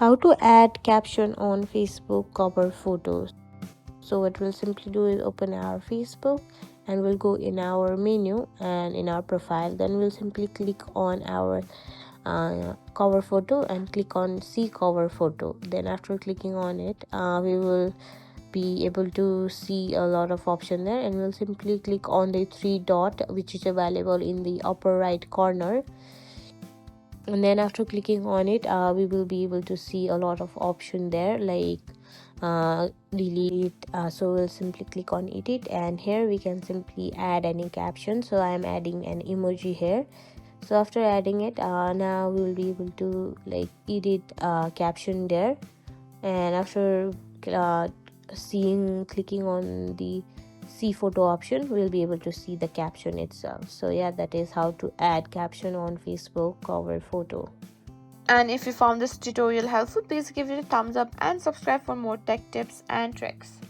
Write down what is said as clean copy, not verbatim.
How to add caption on Facebook cover photos. So what we'll simply do is open our Facebook and we'll go in our menu and in our profile. Then we'll simply click on our cover photo and click on see cover photo. Then after clicking on it, we will be able to see a lot of option there, and we'll simply click on the three dot which is available in the upper right corner. And then after clicking on it, we will be able to see a lot of option there, like delete. So we'll simply click on edit, and here we can simply add any caption. So I am adding an emoji here. So after adding it, now we will be able to like edit caption there. And after clicking on the see photo option, we'll be able to see the caption itself. So yeah, that is how to add caption on Facebook cover photo. And if you found this tutorial helpful, please give it a thumbs up and subscribe for more tech tips and tricks.